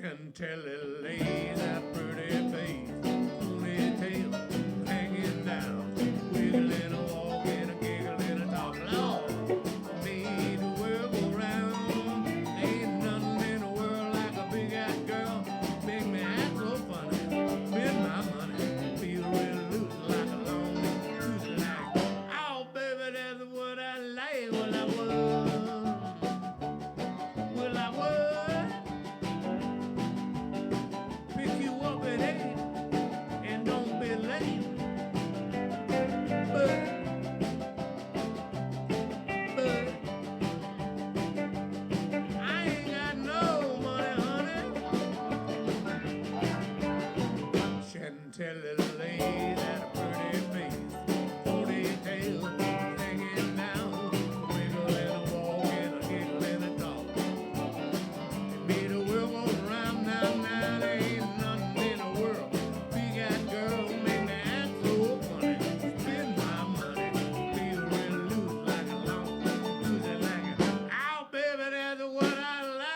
Chantilly lays that pretty face, ponytail hanging down, wiggling and walking, a giggling and talking. Lord, made the world go round. Ain't nothing in the world like a big-eyed girl. Make me act so funny, spend my money, feel real loose like a long loose like. Oh, baby, that's what I like. Well, I would pick you up at 8 and don't be late. But I ain't got no money, honey. Chantilly lays at a pretty face, ponytail hanging down, wiggle and a walk and a giggle and a talk. It made the world go round now, now there ain't nothing in the world. Big-eyed girl make me act so funny. Spend my money, feel real loose like a long, loose it like a. Ow, baby, that's what I like.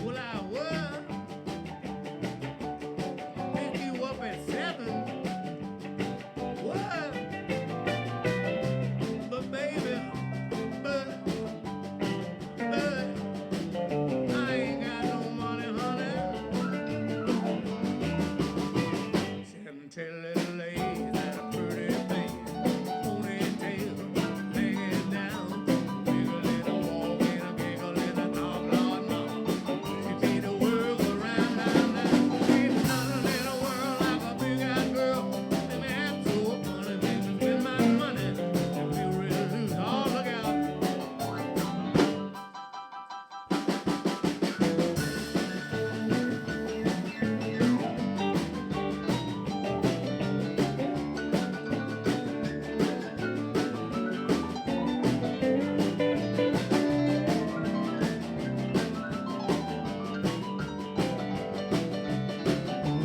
Well, I would pick you up at 7. What? But baby, but I ain't got no money, honey. Chantilly lays at a pretty face, ponytail hanging down, wiggling and walking, a giggling and talk, Lord, mama. She made the world go round, round, round. Ain't nothing in the world like a big-eyed girl. And me act so funny, make me spend my money and feel real loose. Oh, look out.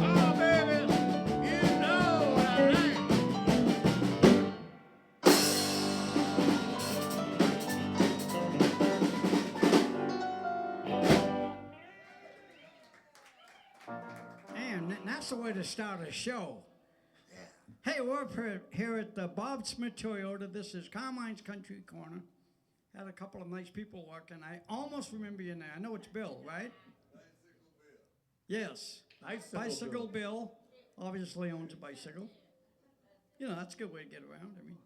Oh, baby, you know what I like. And that's the way to start a show. Hey, we're up here at Bob Smith Toyota. This is Carmine's Country Corner. Had a couple of nice people walking. I almost remember your name. I know it's Bill, right? Yes. Bicycle Bill obviously owns a bicycle. You know, that's a good way to get around. I mean,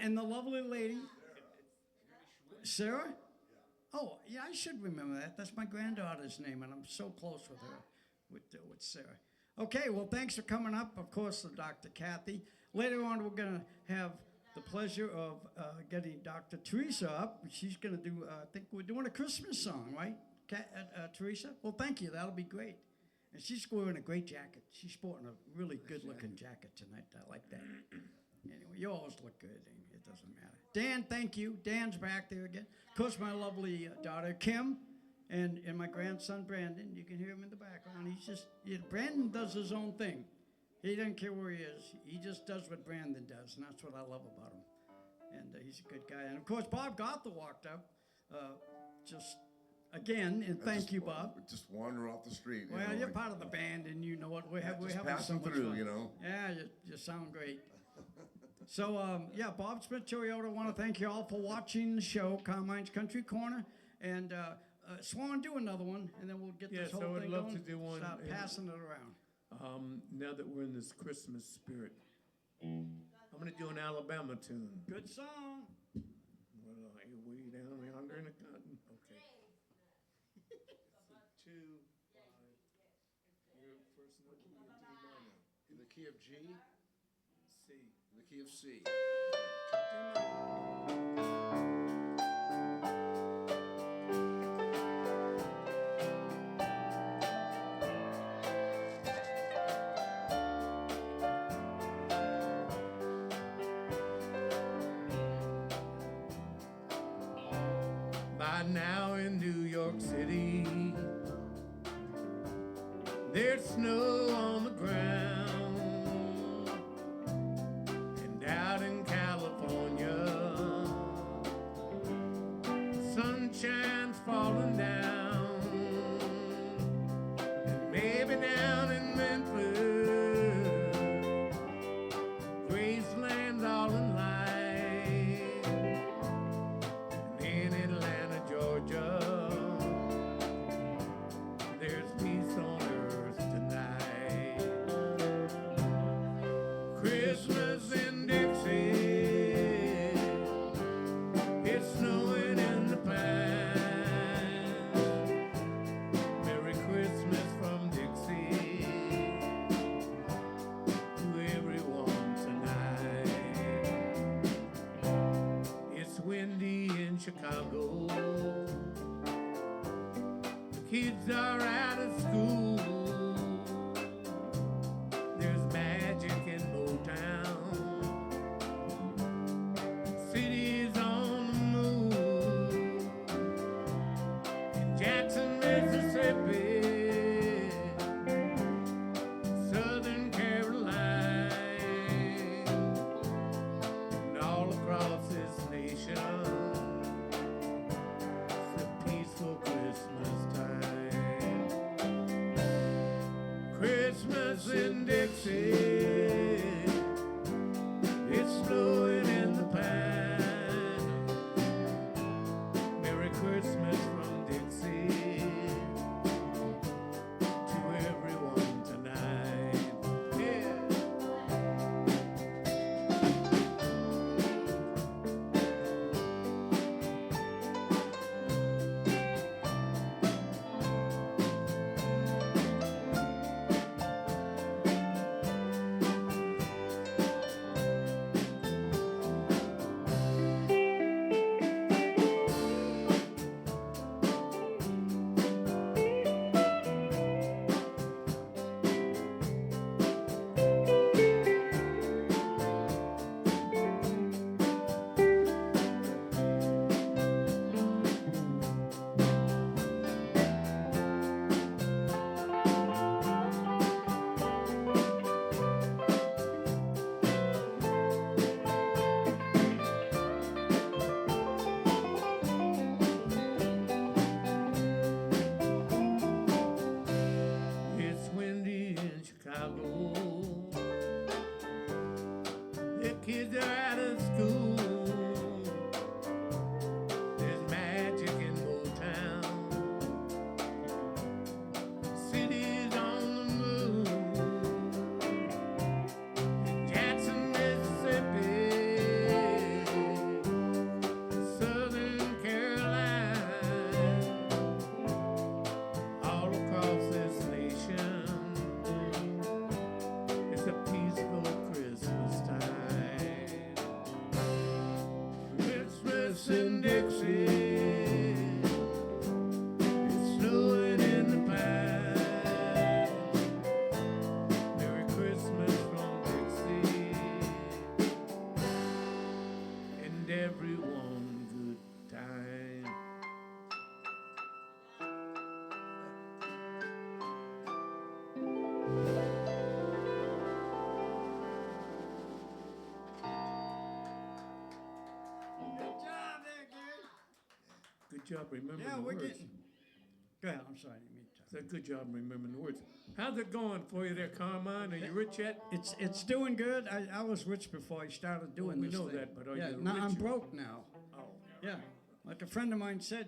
and the lovely lady, Sarah? Oh, yeah, I should remember that. That's my granddaughter's name, and I'm so close with her, with Sarah. Okay, well, thanks for coming up. Of course, Dr. Kathy. Later on, we're going to have the pleasure of getting Dr. Teresa up. She's going to do, I think we're doing a Christmas song, right, Teresa? Well, thank you. That'll be great. And she's wearing a great jacket. She's sporting a really good-looking jacket tonight. I like that. Anyway, you always look good. It doesn't matter. Dan, thank you. Dan's back there again. Of course, my lovely daughter, Kim, and my grandson, Brandon. You can hear him in the background. He's just, Brandon does his own thing. He doesn't care where he is. He just does what Brandon does, and that's what I love about him. And he's a good guy. And, of course, Bob Gotha walked up just again, and thank you, Bob. Just wander off the street. Well, you're part of the band, and you know what? We're having so passing much through, fun. you know. Yeah, you sound great. So, yeah, Bob Smith Toyota, I want to thank you all for watching the show, Carmine's Country Corner. And Swan, do another one, and then we'll get this whole I would thing love going. to do one. Start passing it around. Now that we're in this Christmas spirit, I'm going to do an Alabama tune. Good song. key of G, C. in the key of C. By now in New York City, there's snow on the ground, and out in California, sunshine's falling down, and maybe down in Memphis, Graceland's all in light, and in Atlanta, Georgia, there's peace on earth tonight. Christmas in Dixie, it's snowing in the pines. Merry Christmas from Dixie to everyone tonight. It's windy in Chicago. Kids are out of school. There's magic in Motown. City's on the move. In Jackson, Mississippi, Southern Carolina, and all across this nation. It's a peaceful Christmas time. Christmas in Dixie, it's snowing in the pines. Merry Christmas from Dixie to everyone tonight. Yeah. It's windy in Chicago. The kids are out of school. There's magic in Motown. City's on the move. In Jackson, Mississippi, Southern Carolina, all across this nation. It's a peaceful Christmas time. Christmas in Dixie, it's snowing in the pines. Merry Christmas from Dixie, and everyone good time. Good job there, Gary. Good job remembering Yeah, the we're words. getting. Go ahead, I'm sorry, I didn't mean to. So good job remembering the words. How's it going for you there, Carmine? Are you rich yet? It's doing good. I was rich before I started doing we this know thing. that, but are yeah, you now I'm rich? broke now. Oh, Yeah, like a friend of mine said,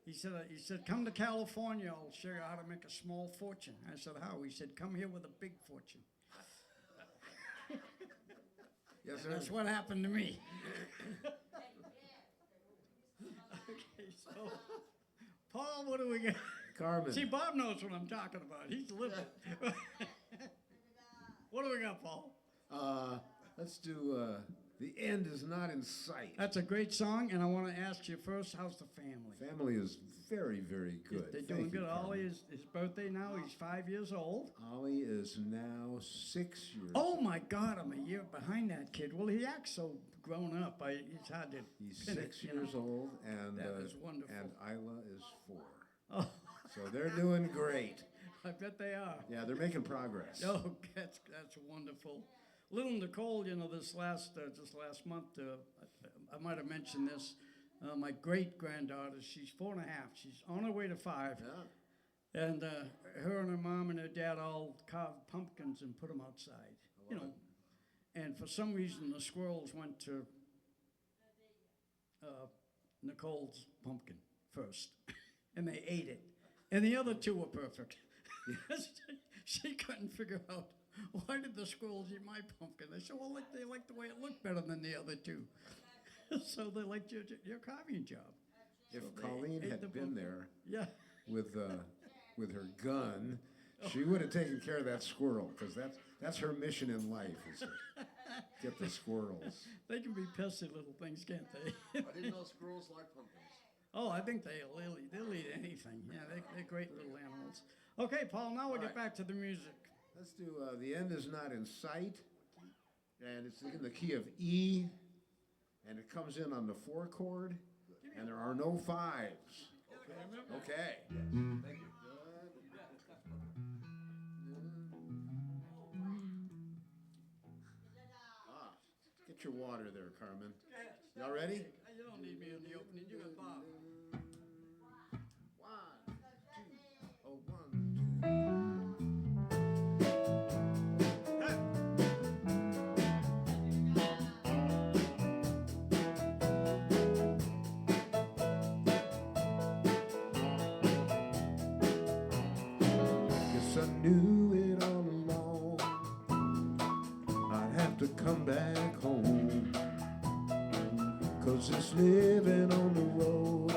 he said, come to California, I'll show you how to make a small fortune. I said, how? He said, come here with a big fortune. Yes, sir. That's what happened to me. Okay, so, Paul, what do we got? Carmen. See, Bob knows what I'm talking about. He's living. What do we got, Paul? Let's do The End Is Not in Sight. That's a great song, and I want to ask you first, how's the family? Family is very, very good. They're Thank doing you, good. Carmen. Ollie is his birthday now. He's 5 years old. Ollie is now 6 years Oh old. my God, I'm a year behind that kid. Well, he acts so grown up. It's hard to. He's pin it, 6 you know. years old, and That is wonderful. And Isla is 4. Oh, So they're doing great. I bet they are. Yeah, they're making progress. Oh, that's wonderful. Little Nicole, you know, this last month, I might have mentioned this. My great granddaughter, she's 4.5. She's on her way to 5. Yeah. And her and her mom and her dad all carved pumpkins and put them outside. You know, and for some reason the squirrels went to Nicole's pumpkin first, and they ate it. And the other two were perfect. She couldn't figure out, why did the squirrels eat my pumpkin? I said, well, they liked the way it looked better than the other two. So they liked your carving job. If So they Colleen ate had the been pumpkin. there Yeah. with her gun, she would have taken care of that squirrel, because that's her mission in life, is to get the squirrels. They can be pesky little things, can't they? I didn't know squirrels like pumpkins. Oh, I think they'll eat anything. Yeah, they're great little animals. Okay, Paul, now we'll get back to the music. Let's do The End Is Not in Sight, and it's in the key of E, and it comes in on the 4 chord, and there are no 5s. Okay. Thank you. Get your water there, Carmen. Y'all ready? You don't need me in the opening. You got Bob. 1, 2, oh, 1, 2. Guess I knew it all along. I'd have to come back home. 'Cause this living on the road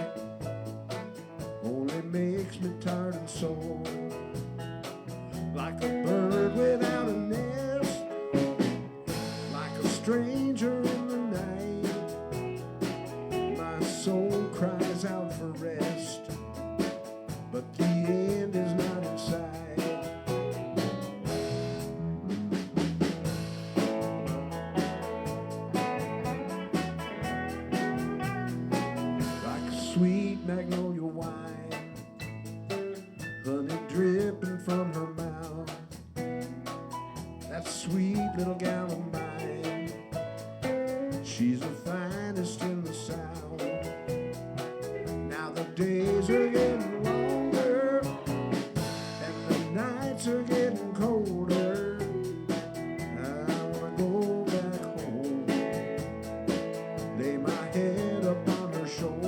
only makes me tired and sore. Like a bird without a nest, like a stranger in the night. My soul cries out for rest, but the end is not in sight. Like a sweet magnolia wine, honey dripping from her mouth. That sweet little gal of mine, she's the finest in the South. Now the days are getting longer, and the nights are getting colder. I wanna go back home, lay my head up on her shoulder.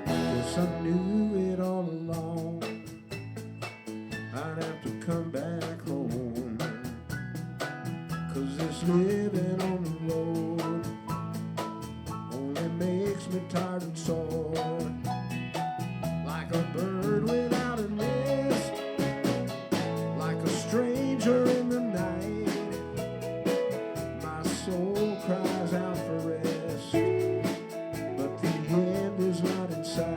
Guess I knew it all along. I'd have to come back home. 'Cause this living on the road only makes me tired and sore. Like a bird without a nest, like a stranger in the night. My soul cries out for rest, but the end is not in sight.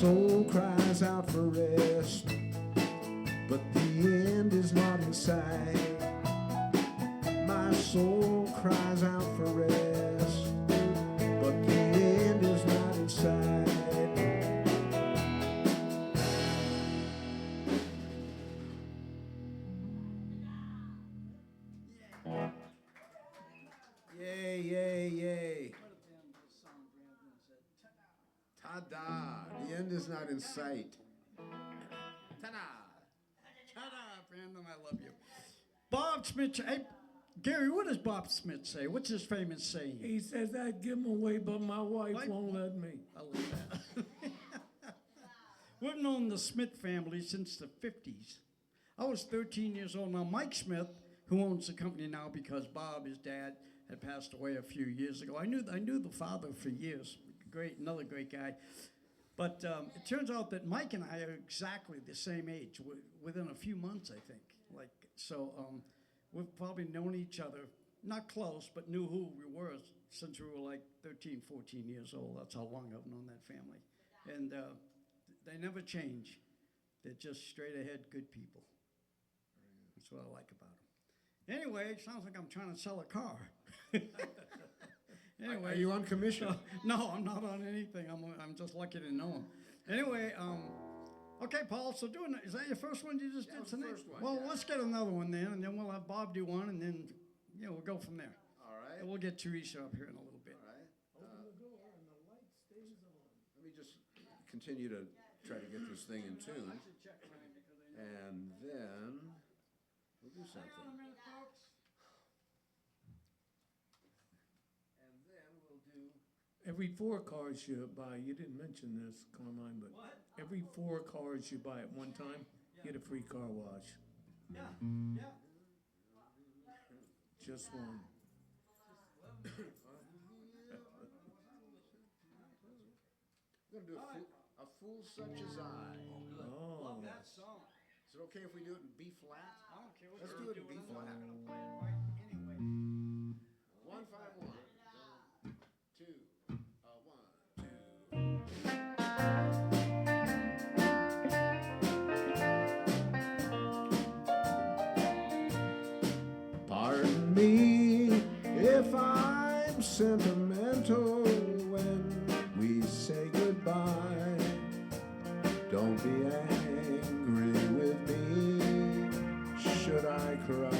soul cries out for rest, but the end is not in sight. My soul cries out for rest, but the end is not in sight. Yay, yay, yay. Ta-da! The end is not in sight. Ta-da! Ta-da, Brandon, I love you. Bob Smith, hey, Gary, what does Bob Smith say? What's his famous saying? He says I'd give him away, but my wife Right. won't let me. I love that. We've known the Smith family since the 50s. I was 13 years old. Now, Mike Smith, who owns the company now because Bob, his dad, had passed away a few years ago. I knew the father for years. Another great guy. But it turns out that Mike and I are exactly the same age, within a few months, I think. We've probably known each other, not close, but knew who we were since we were like 13, 14 years old. That's how long I've known that family. And they never change. They're just straight ahead good people. That's what I like about them. Anyway, it sounds like I'm trying to sell a car. Anyway, Are you on commission? no, I'm not on anything. I'm just lucky to know him. Anyway, okay, Paul. So is that your first one you just That did was the tonight? first one, Well, yeah. let's get another one then, and then we'll have Bob do one, and then we'll go from there. All right. And we'll get Teresa up here in a little bit. All right. Let me just continue to try to get this thing in tune, and then we'll do something. And then we'll do. Every 4 cars you buy, you didn't mention this, Carmine, but every 4 cars you buy at one time, you get a free car wash. Yeah, yeah. Just one. We're gonna do a fool such as I. Oh. Love that song. Is it okay if we do it in B flat? I don't care what Let's you're do it in B doing. flat. I'm gonna play it right anyway. 1 5 1 2 1 2. Pardon me if I'm sentimental when we say goodbye. Don't be angry with me should I cry.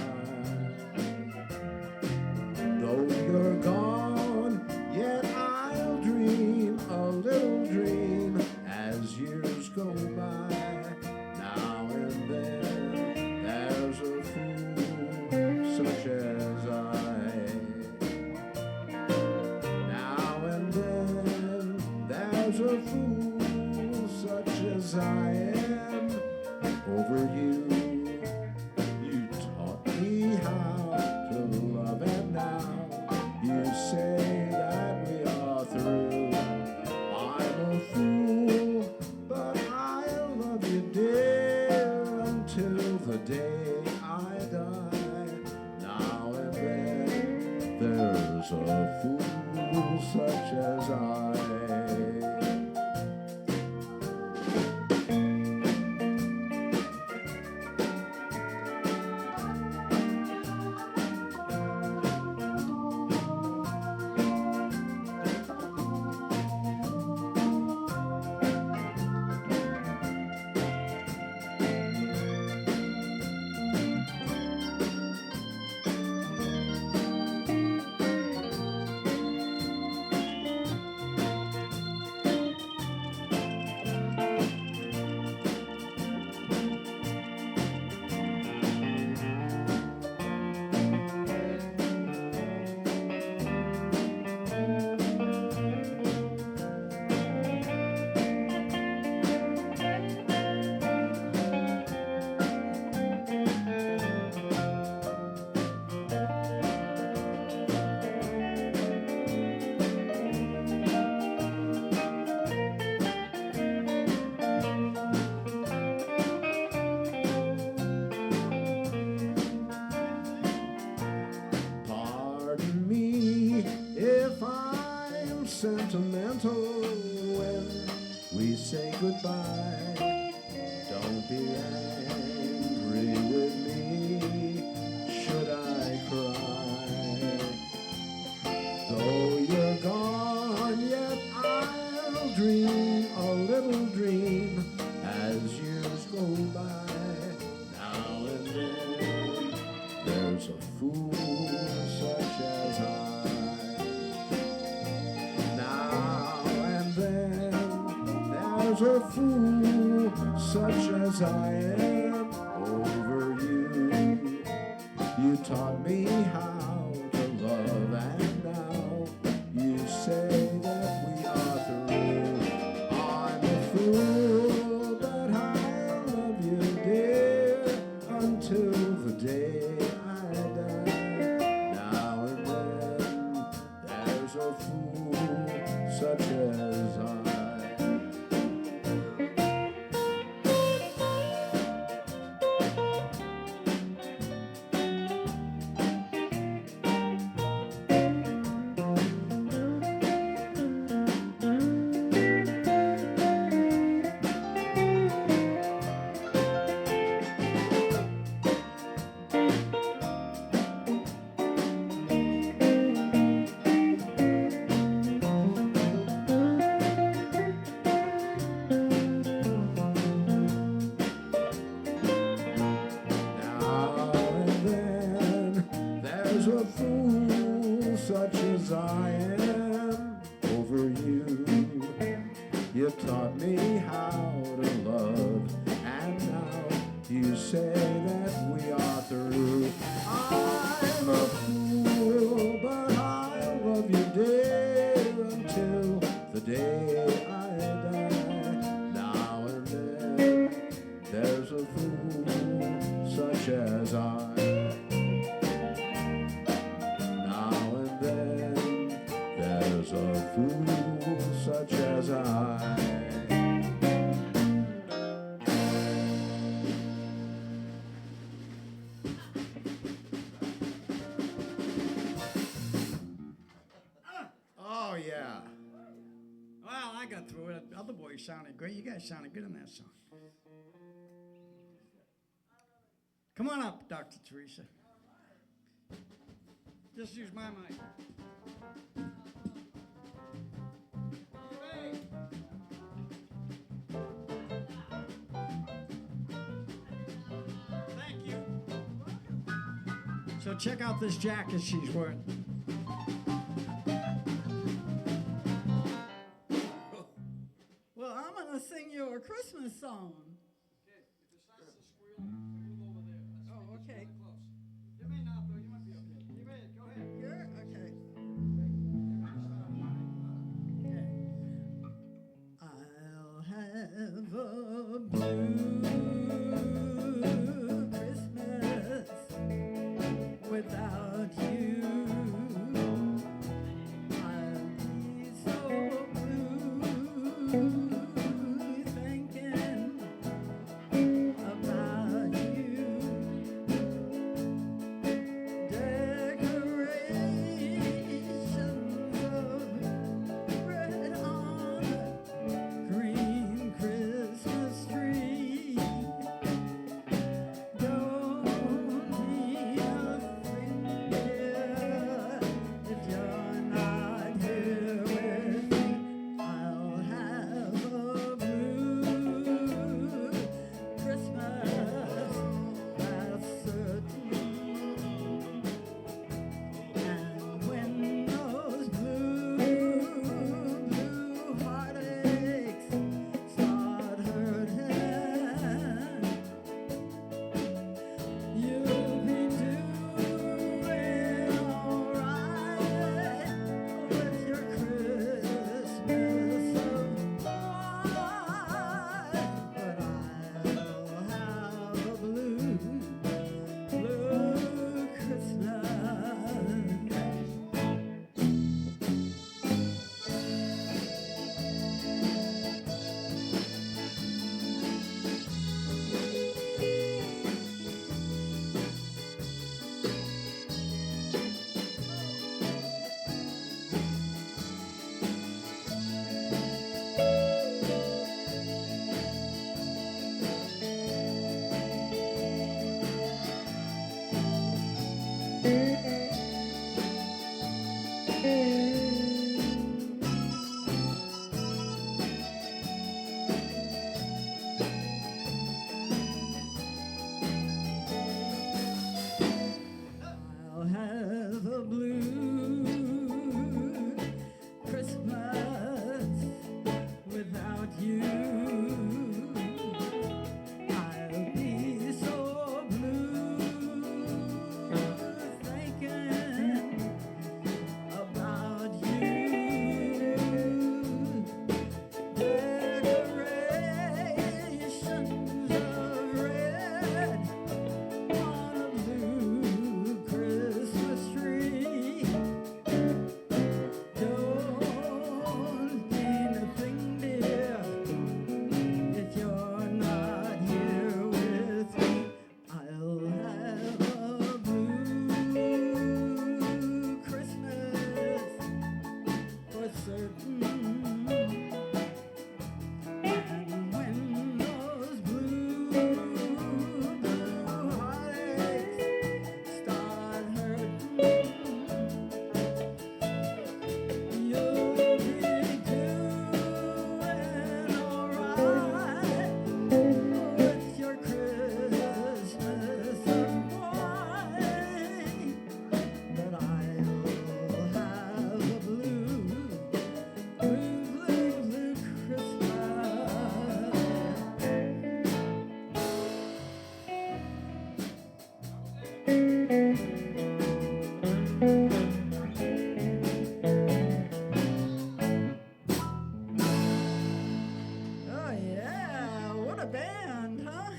Though you're gone, yet I'll dream a little dream as years go by. Now and then there's a fool such as I. Now and then there's a fool such as I am over you. You taught me how to love, and now you say that we are through. I'm a fool, but I'll love you, dear, until the day I die. Now and then there's a fool such as I. say goodbye. Don't be angry with me, should I cry? Though you're gone, yet I'll dream a little dream as years go by. Now and then there's a fool such as I. Now and then there's a fool such as I am over you. You taught me how to love, and now you say that we are through. I'm a fool, but I love you, dear, until the day I die. Now and then there's a fool such as I. Now and then there's a fool such as I am over you. You taught me how to love, and now you say that we are through. I'm a fool, but I love you, dear, until the day I die. Now and then there's a fool such as I. Now and then there's a fool such as I. Oh yeah. Well, I got through it. The other boys sounded great. You guys sounded good in that song. Come on up, Dr. Teresa. Just use my mic. Hey. Thank you. So check out this jacket she's wearing. Well, I'm going to sing you a Christmas song. Oh, okay. You may not, though. You might be okay. You may. Go ahead. You're okay. I'll have a blue Christmas without you. I'll be so blue thinking about you. Decorations of red on a green Christmas tree. I'll be so blue thinking about you. Decorations of red on a blue Christmas tree don't mean a thing, dear, if you're not here with me. I'll have a blue Christmas for certain. And when those blue heartaches start hurting, you'll be doing alright with your Christmas of wine. But I'll have a blue Oh yeah, what a band, huh?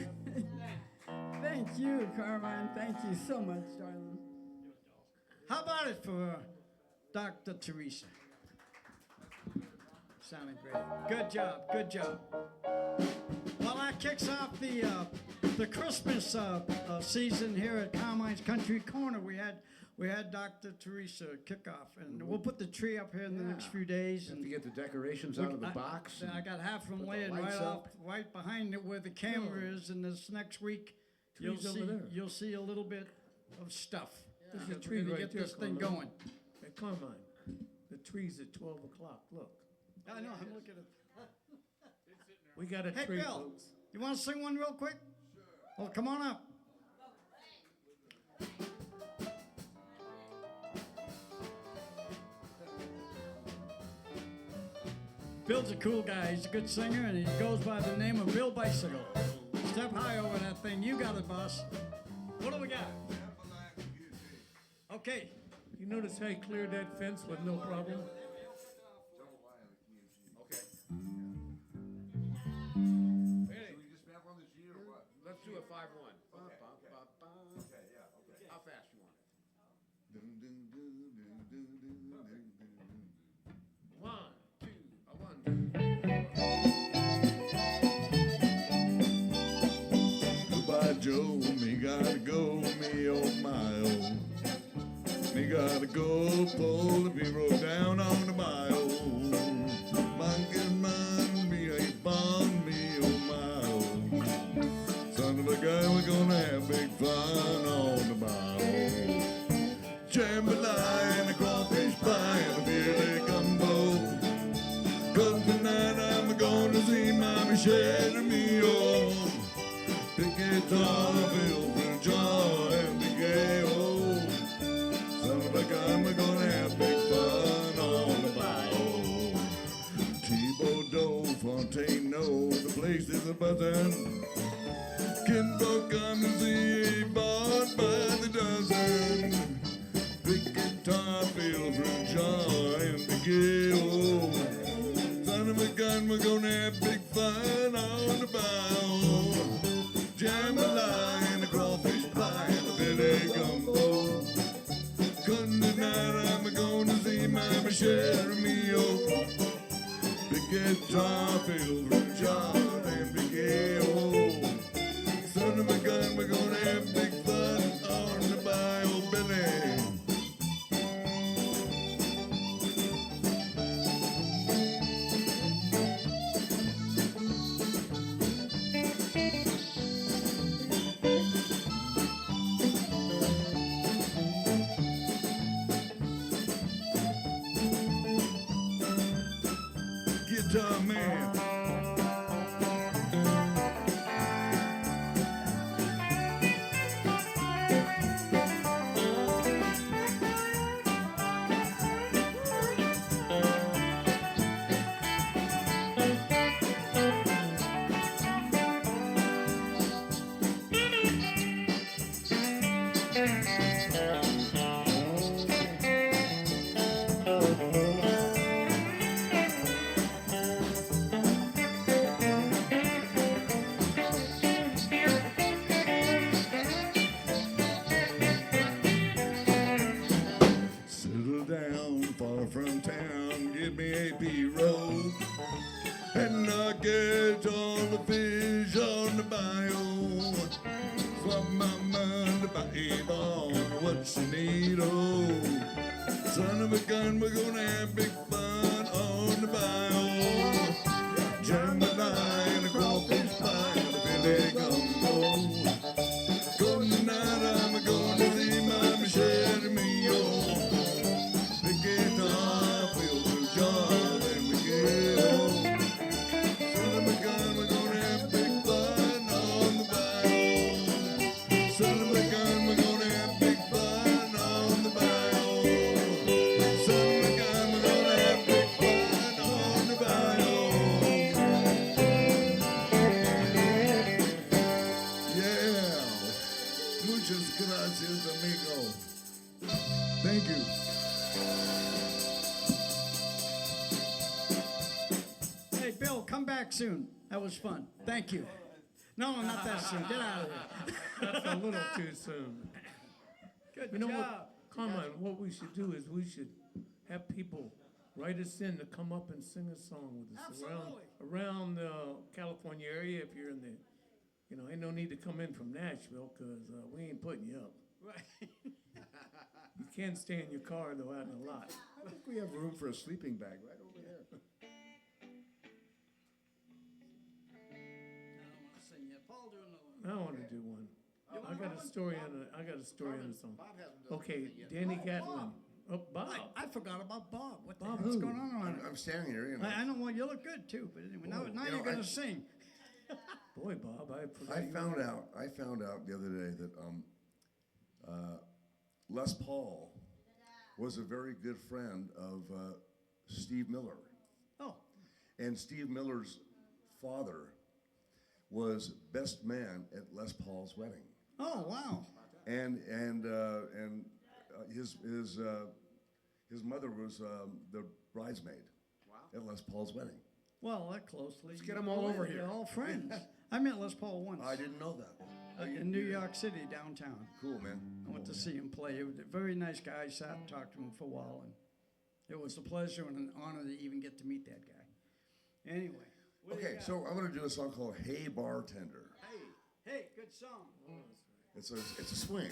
Thank you, Carmine. Thank you so much, darling. How about it for Dr. Teresa? Sounded great. Good job, good job. Well, that kicks off the Christmas season here at Carmine's Country Corner. We had Dr. Teresa kick off, and we'll put the tree up here in the next few days. Have And to get the decorations out of the box. I got half of them Put the laying right lights off, up. right behind it where the camera is. And this next week, Tree's over there. you'll see a little bit of stuff. There's a We're tree gonna right get there, this thing Carmine. going. Hey, Carmine, the tree's at 12 o'clock, look. I know. I'm looking at. We got a Hey, tree, Bill, folks. you want to sing one real quick? Sure. Well, come on up. Bill's a cool guy. He's a good singer, and he goes by the name of Bill Bicycle. Step high over that thing. You got it, boss. What do we got? Okay. You notice how he cleared that fence with no problem? Okay. Hey, Let's do a 5-1. Okay, yeah, okay. how fast you want it? 1, 2, 1, 2. Goodbye, Joe, me gotta go, me oh my oh. Me gotta go, pull the people down on the mile. Monkey man, me a bomb, me oh my oh. Son of a gun, we're gonna have big fun on the mile. Jambalaya and a crawfish pie and a beer gumbo. 'Cause tonight I'm gonna see Mommy share me oh. The guitar filled with joy and the gay oh. Son of a gun, we're gonna have big fun on the bio. Thibodeau, Fontaine, no, the place is a buzzin'. Kinfolk come to see, bought by the dozen. Big guitar filled with joy and the gay oh. Son of a gun, we're gonna have big fun on the bio. Jambalaya and a crawfish pie and a Billy gumbo. Tonight I'm gonna see Mama share me oh. Big guitar filled with John and Big A.O. Son of a gun, we're gonna have big fun on the bio Billy. Guitar man. full of fish on the bayou. Swap my mind about Avon, what you need, oh. Son of a gun, we're gonna have big fun on the bayou. Jambalaya, the crawfish pie, and the Billy gumbo. Go tonight, I'm going to see my Michelle Mio. The guitar fills the jar, then we get home. Son of a gun, we're gonna have big fun on the bayou. Son of a gun, we're gonna have big fun on the bayou. Son of a gun, we're gonna have big fun on the bayou. Yeah. Muchas gracias, amigo. Thank you. Hey, Bill, come back soon. That was fun. Thank you. No, not that soon. Get out of here. That's a little too soon. Good You know job. what, Carmine, what we should do is we should have people write us in to come up and sing a song with us around the California area. If you're in the, you know, ain't no need to come in from Nashville because we ain't putting you up. Right. You can stay in your car though out in the lot. I think we have room for a sleeping bag right over there. I don't want to sing yet. Paul, do another one. I want to do one. I got a story on a. I got a story on a song. Bob hasn't done Okay, anything yet. Danny Oh, Gatlin. Oh, Bob. I forgot about Bob. What the Bob hell's who? going on around I'm standing here, you know. I know, well, you look good too, but anyway, now you you're know, going I- to sing. Boy, Bob, I forgot. I you found out the other day that Les Paul was a very good friend of Steve Miller. Oh, And Steve Miller's father was best man at Les Paul's wedding. oh, wow. And his mother was the bridesmaid at Les Paul's wedding. Well, that closely. Let's get 'em all over here. They're all friends. I met Les Paul once I didn't know that. in New York City, downtown. Cool, man. I went to see him play. He was a very nice guy. I sat and talked to him for a while, and it was a pleasure and an honor to even get to meet that guy. Anyway. what do you Okay, got? so I'm gonna do a song called "Hey Bartender." Hey, good song. It's a swing.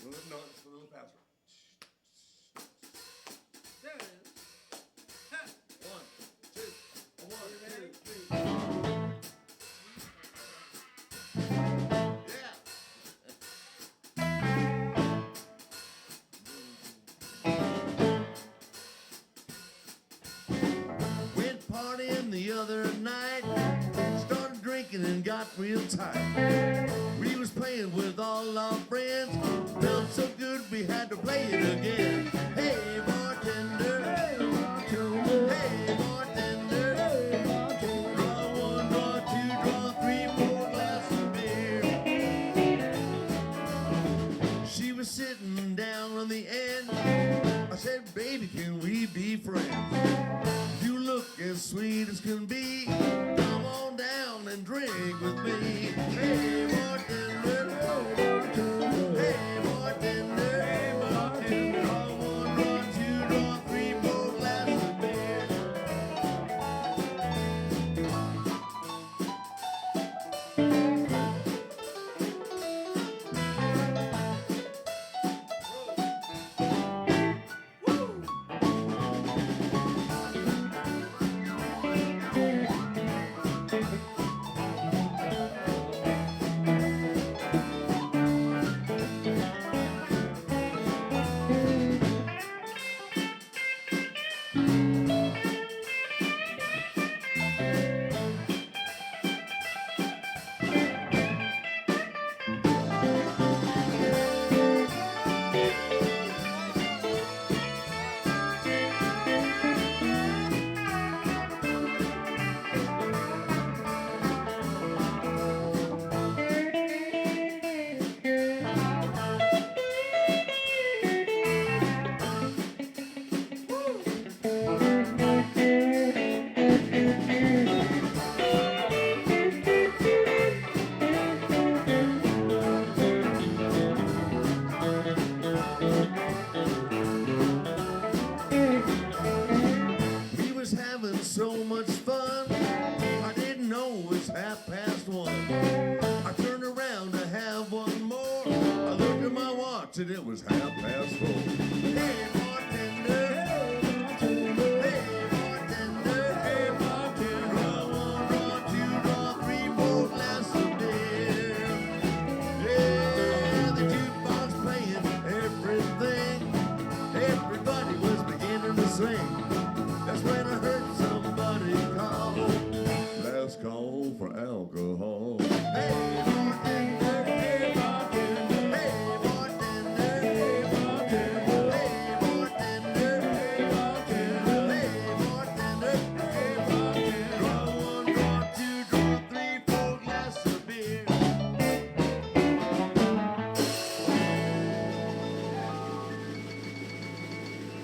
No, it's a little faster. There it is. Went partying the other night, started drinking and got real tight. We was playing with all our friends, felt so good we had to play it again. Hey bartender, hey bartender, draw one, draw two, draw three, 4 glasses of beer. She was sitting down on the end. I said, baby, can we be friends? You look as sweet as can be. Come on down and drink with me. Hey, bartender. Hey, bartender. Hey, bartender. Draw one, draw two, draw three, 4 glasses of beer. 1:30. I turned around to have one more. I looked at my watch and it was 4:30. Hey, bartender. Hey, bartender. Hey, bartender. Draw one, draw two, draw three, four glasses of beer. Yeah, the jukebox playing everything. Everybody was beginning to sing. That's when I heard somebody call. Last call for alcohol. Hey, bartender. Hey, bartender. Hey, bartender. Hey, bartender. Hey, bartender. Hey, bartender. Hey, bartender. Hey, bartender. Draw one, draw two, draw three, four glasses of beer.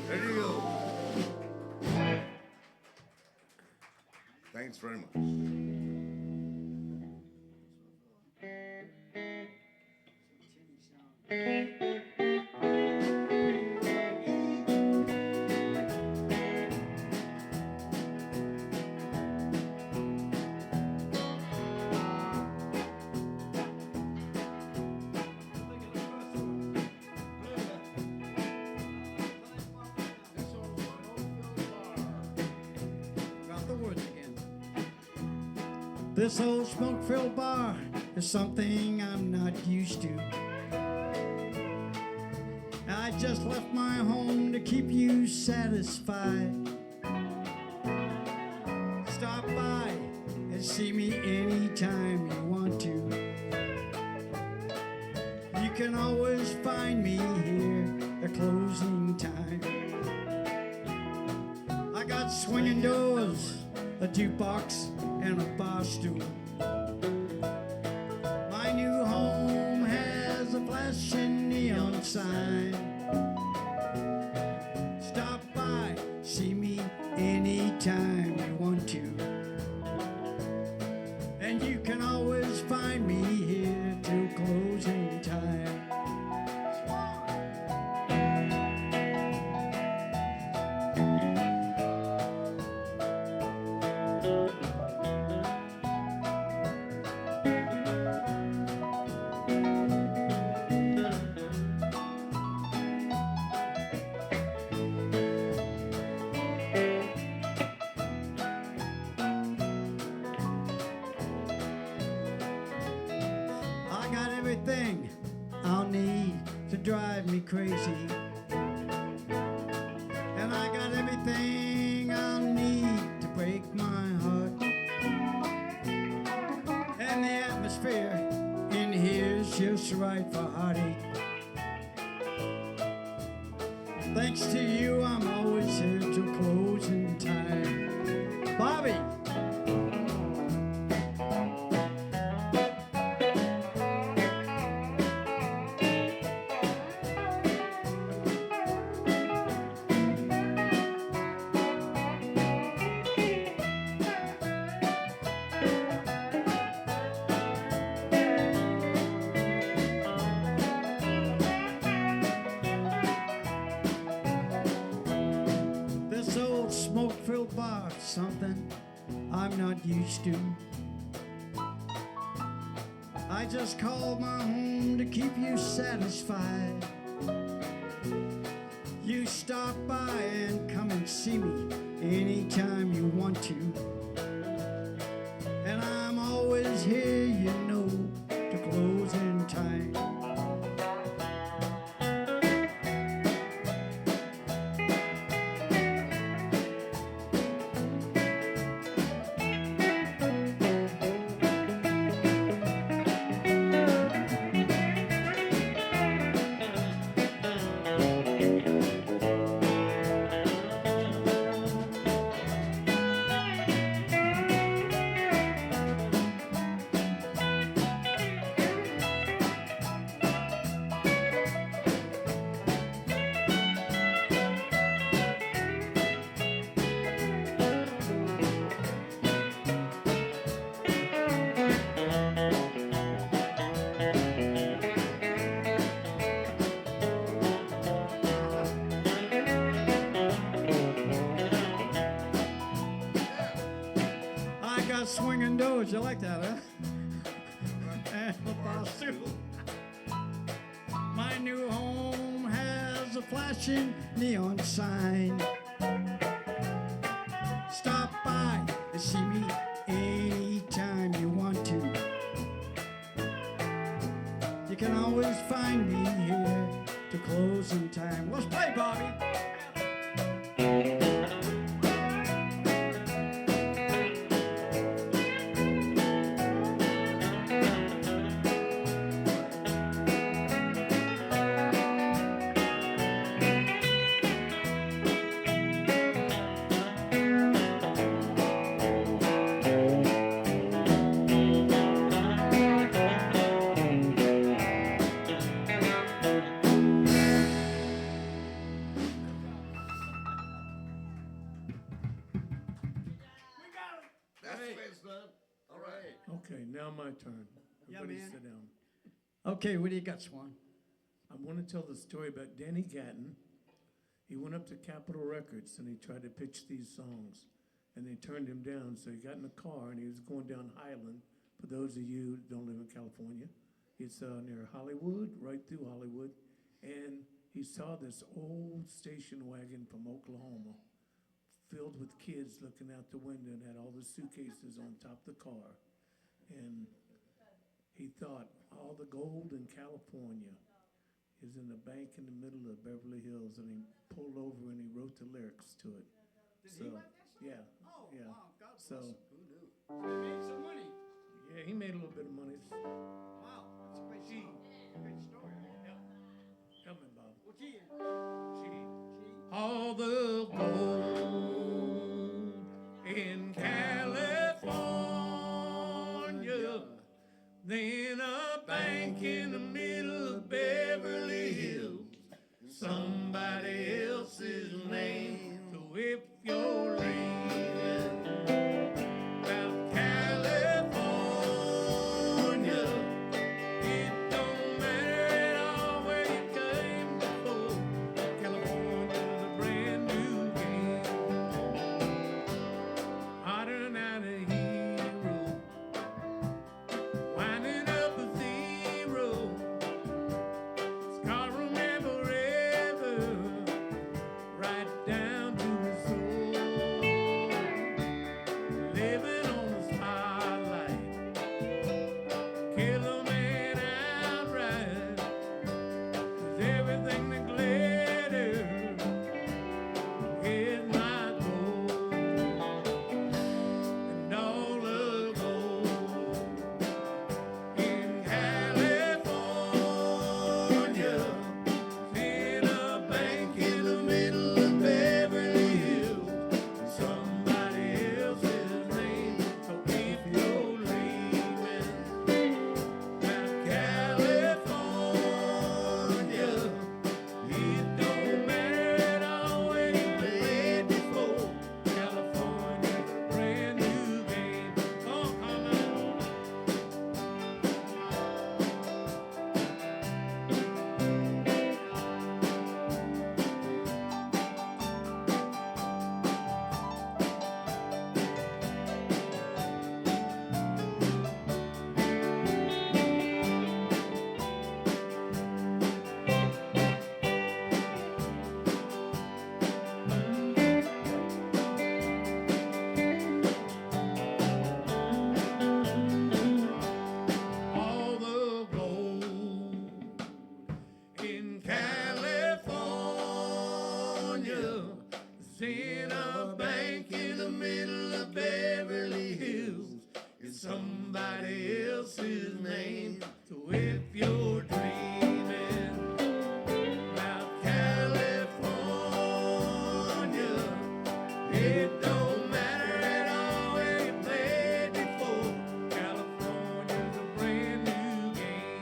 There you go. Thanks very much. Got the woods again. This old smoke-filled bar is something I'm not used to. I just left my home to keep you satisfied. Stop by and see me anytime you want to. You can always find me here at closing time. I got swinging doors, a jukebox, and a bar stool. My new home has a flashing neon sign. Stop by, see me anytime you want to. And you can always find me here till closing time. I got everything I'll need to drive me crazy. And I got everything I'll need to break my heart. And the atmosphere in here's just right for heartache. Thanks to you, I'm always here till closing time. Bobby! This old smoke-filled bar is something I'm not used to. I just called my home to keep you satisfied. You stop by and come and see me anytime you want to. And I'm always here, you know, to closing time. You like that, huh? And La Paz too. My new home has a flashing neon sign. Stop by and see me anytime you want to. You can always find me here to closing time. Let's play, Bobby. That's the way it's done. All right. Okay, now my turn. Yeah, Everybody man. sit down. Okay, what do you got, Swan? I want to tell the story about Danny Gatton. He went up to Capitol Records and he tried to pitch these songs, and they turned him down. So he got in a car and he was going down Highland. For those of you who don't live in California, it's near Hollywood, right through Hollywood. And he saw this old station wagon from Oklahoma filled with kids looking out the window and had all the suitcases on top of the car. And he thought, all the gold in California is in the bank in the middle of Beverly Hills. And he pulled over and he wrote the lyrics to it. Yeah, Oh, yeah. wow, God So, bless him. Who knew? He made some money. yeah, he made a little bit of money. Wow, that's a great song. Great story. Help me, Bob. What key? Gee. All the gold in California, then a bank in the middle of Beverly Hills, somebody else's name. So if you're reading about California, it don't matter at all where you came before. California's a brand new game. Hotter than a hero, winding up a zero. Scar remember forever, right down to the soul. Living on the spotlight, kill a man outright. 'Cause everything that glitters is my gold, and all the gold in California is in a bank in the middle of Beverly Hills, somebody else's name. So if you're dreaming about California, it don't matter at all where you played before. California's a brand new game. Oh, come on. All the gold in California is in a bank in the middle of Beverly Hills. It's somebody else's name. So if you're dreaming about California, it don't matter at all where you played before. California's a brand new game.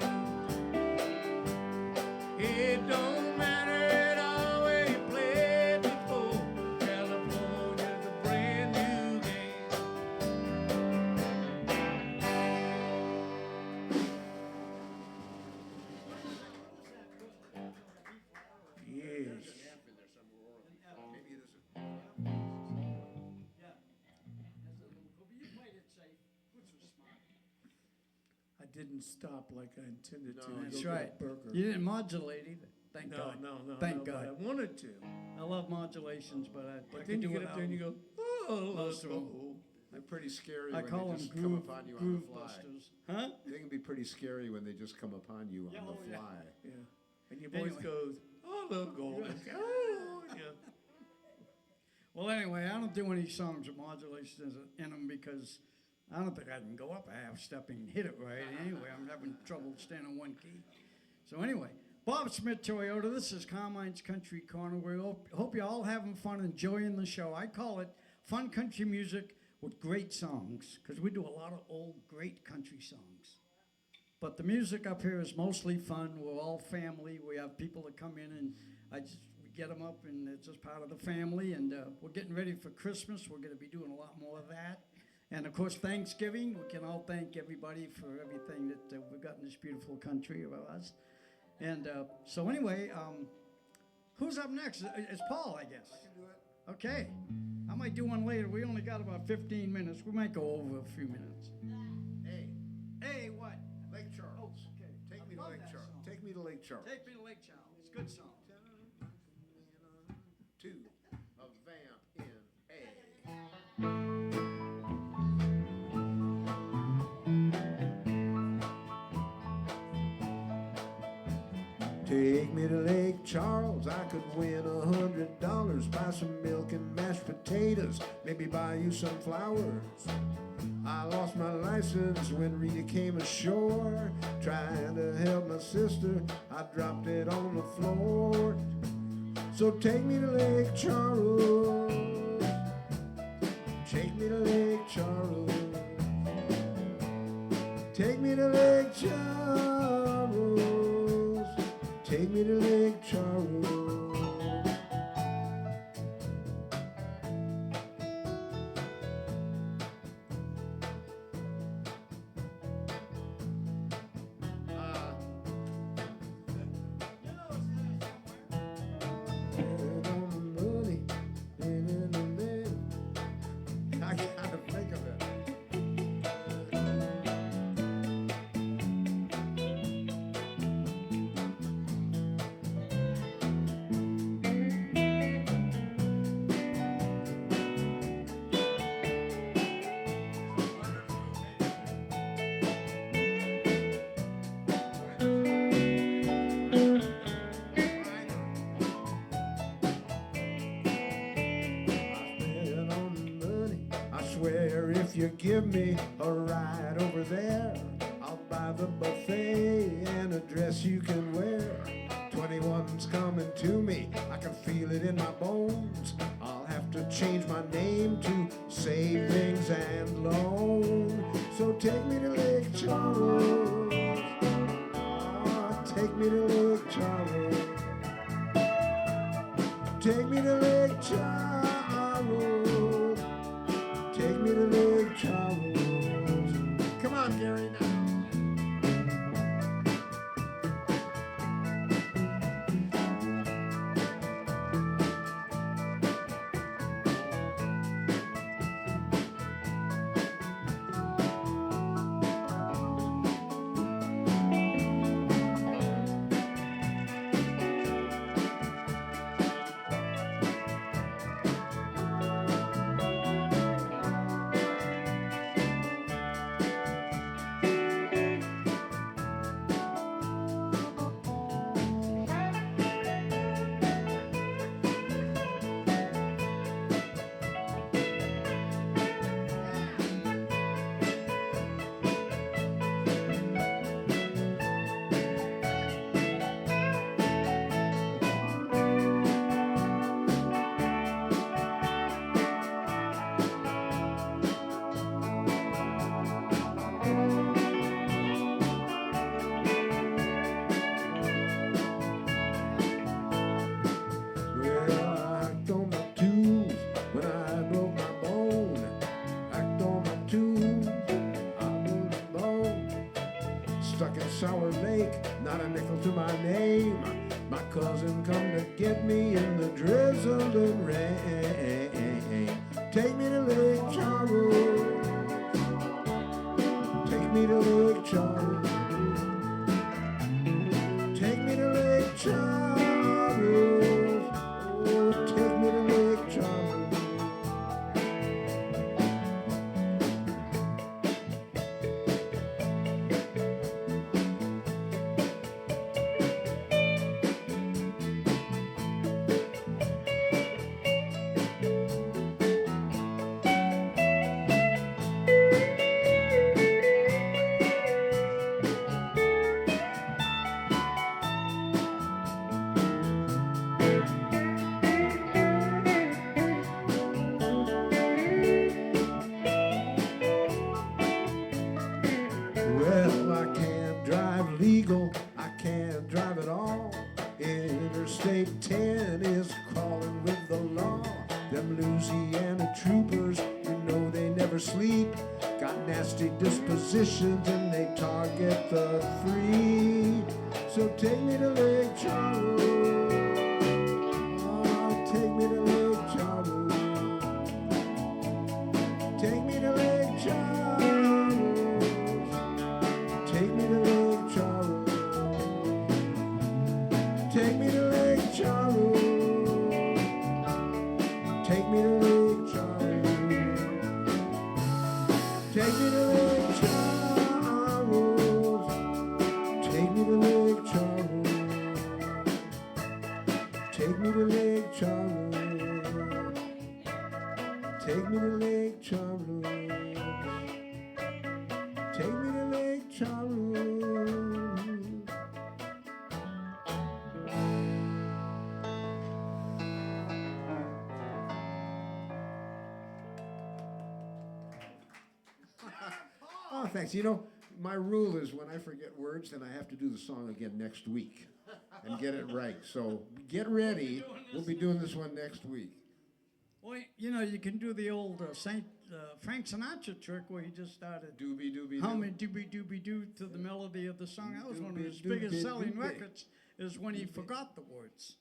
It don't matter at all where you played before. California's a brand new game. didn't stop like I intended to. No, Go That's get a right. burger. You didn't modulate either. Thank No, God. no, no. Thank no, God. But I wanted to. I love modulations, but I But could then do you get up without there and you them. go, oh, Most of 'em. oh. They're pretty scary I when call they them just come groove, upon you on groove the fly. busters. Huh? They can be pretty scary when they just come upon you Yeah, on the oh, yeah. fly. Yeah. And your voice Anyway. goes, oh, look, golden. Oh, yeah. Well, anyway, I don't do any songs with modulations in them because I don't think I can go up a half step and hit it right. Anyway, I'm having trouble staying on one key. So anyway, Bob Smith Toyota, this is Carmine's Country Corner. We hope you're all having fun, enjoying the show. I call it fun country music with great songs because we do a lot of old, great country songs. But the music up here is mostly fun. We're all family. We have people that come in and we get them up and it's just part of the family. And we're getting ready for Christmas. We're going to be doing a lot more of that. And of course, Thanksgiving. We can all thank everybody for everything that we've got in this beautiful country of ours. And so anyway, who's up next? It's Paul, I guess. I can do it. Okay. I might do one later. We only got about 15 minutes. We might go over a few minutes. Hey, Hey, what? Lake Charles. Oh, okay. Take me I to love Lake that Charles. song. Take me to Lake Charles. Take me to Lake Charles. It's a good song. Two, a vamp in A. Take me to Lake Charles, I could win $100, buy some milk and mashed potatoes, maybe buy you some flowers. I lost my license when Rita came ashore, trying to help my sister, I dropped it on the floor. So take me to Lake Charles, take me to Lake Charles, take me to Lake Charles, take me to Lake Charles. I gotta think of it. Spend on the money. I swear if you give me a ride over there, I'll buy the buffet and a dress you can wear. 21's coming to me, I can feel it in my bones. I'll have to change my name to Savings and Loan. So take me to Lake Charles. Ah, take me to Lake Charles. Take me to Lake Charles. Take me to Lake Charles. Come on, Gary, now. Well, I act on my tools when I broke my bone. Act on my tools, I broke my bone. Stuck in Sour Lake, not a nickel to my name. My cousin come to get me in the drizzling rain. Take me to Lake Charles. Take me me to Lake Charles. Take me to Lake Charles. Oh, take me to Lake Charles. Well, I can't drive legal, I can't drive at all. Interstate 10 is crawling with the law. Them Louisiana troopers, you know they never sleep. Got nasty dispositions and they target the free. So take me to Lake Charles. Oh, take me to Lake Charles. Take me to Lake Charles. Take me to Lake Charles. Take me to Lake Charles. Take me to Lake Charles. Take me to Lake Charles. Take me to Lake Charles. Take me to Lake Charles. Take me to Lake Charles. Take me to Lake Charles. Oh, thanks. You know, my rule is when I forget words, then I have to do the song again next week and get it right. So get ready. We'll be doing this one next week. Well, you know, you can do the old Frank Sinatra trick where he just started Doobie doobie humming doobie doobie doo to the melody of the song. That was one of his Doobie biggest doobie selling doobie. records, is when he forgot the words.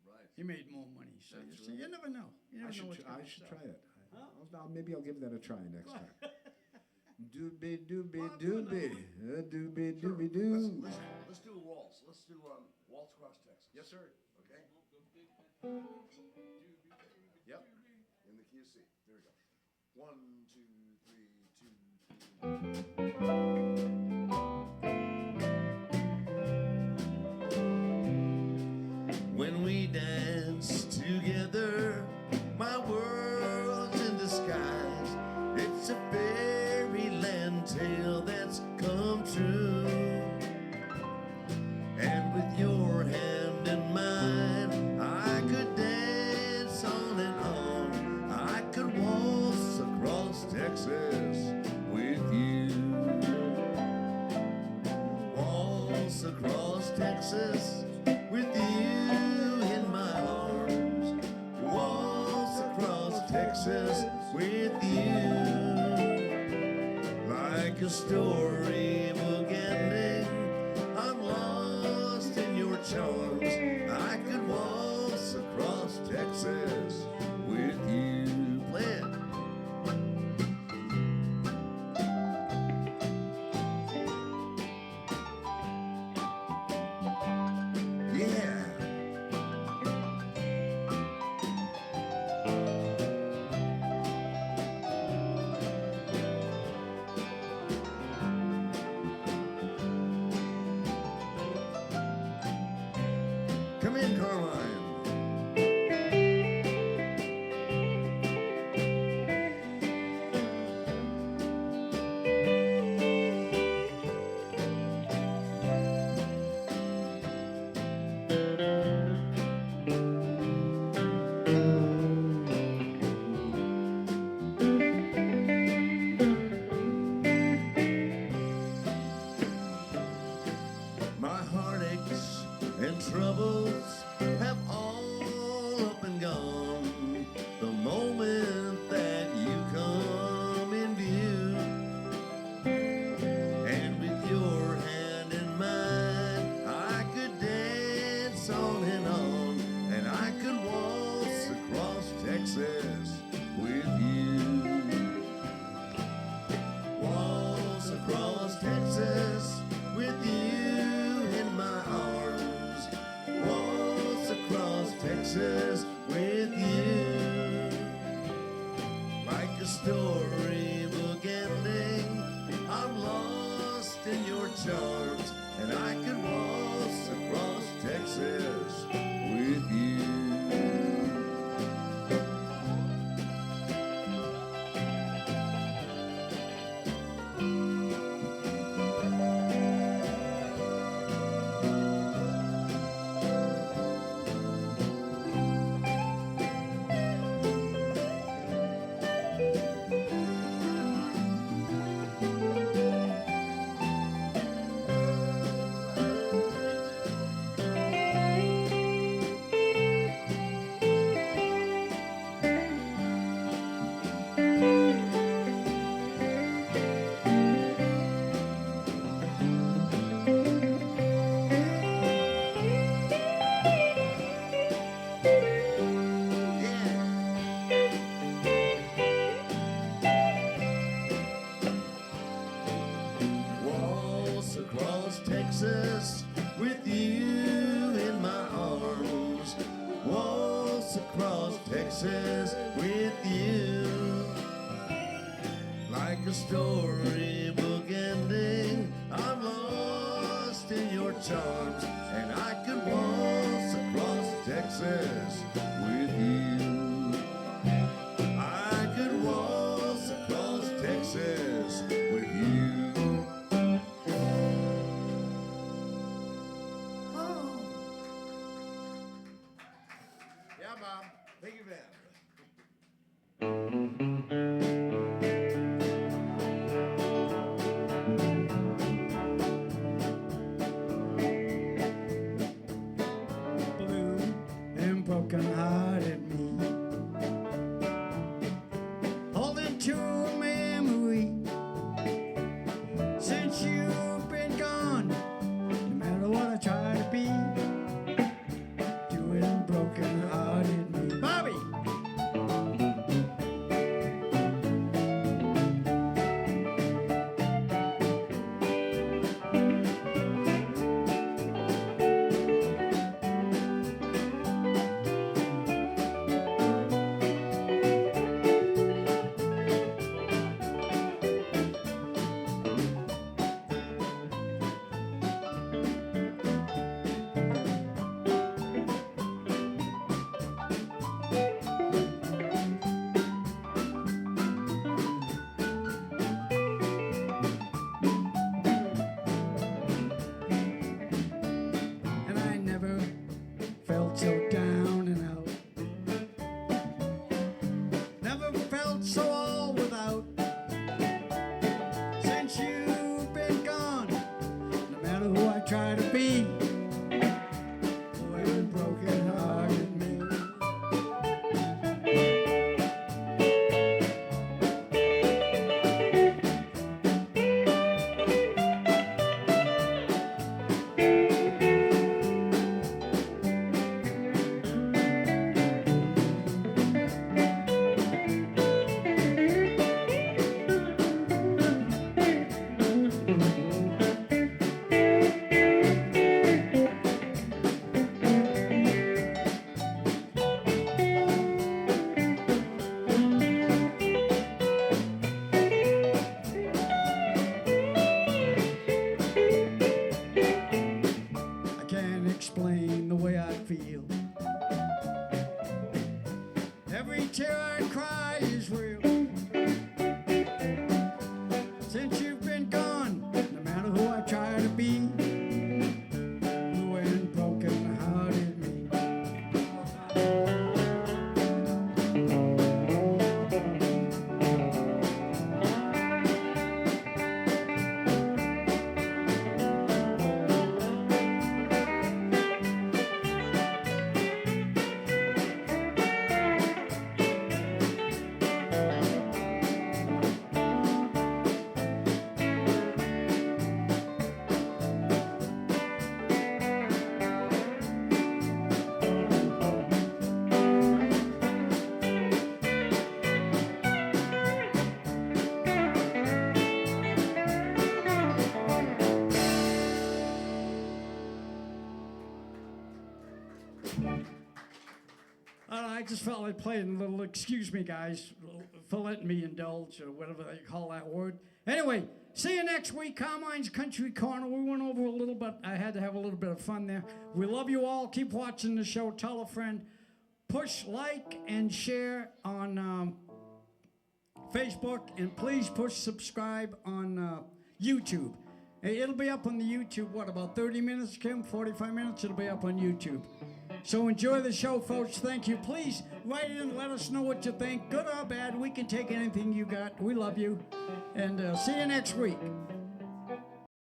Right. He made more money. So you see, you never know. You never know what's I gonna should sell. try it. Maybe I'll give that a try next time. Doobie doobie doobie, doobie doobie doo. Let's do a waltz. Let's do Waltz Across Texas. Yes, sir. Okay? Yep. In the key of C. There we go. 1, 2, 3, 2, 3. When we dance together, my world's in disguise. It's a fairyland tale that's come true. And with your hand in mine, I could dance on and on. I could waltz across Texas with you. Waltz across Texas with you in my arms. Waltz across Texas with you. Like a storybook ending, I'm lost in your charms. I could waltz across Texas with you. Play it. Yeah. Come in, Carmine. My heartaches and troubles have all up and gone the moment that you come in view. And with your hand in mine, I could dance on, and I could waltz across Texas with you. Waltz across in your charms, and I could waltz across Texas with you. Waltz across Texas with you in my arms. Waltz across Texas with you. Like a storybook ending, I'm lost in your charms, and I could waltz across Texas with you. I could waltz across Texas with you. Yeah, Mom. Thank you, man. Blue and broken hearted me, holding to a memory. Since you've been gone, no matter what I try to be, doing broken hearted me. Bobby! just felt like playing a little, excuse me, guys, for letting me indulge, or whatever they call that word. Anyway, see you next week, Carmine's Country Corner. We went over a little bit. I had to have a little bit of fun there. We love you all. Keep watching the show. Tell a friend. Push like and share on Facebook, and please push subscribe on YouTube. It'll be up on the YouTube, what, about 30 minutes, Kim? 45 minutes? It'll be up on YouTube. So enjoy the show, folks. Thank you. Please write in, let us know what you think. Good or bad, we can take anything you got. We love you. And see you next week.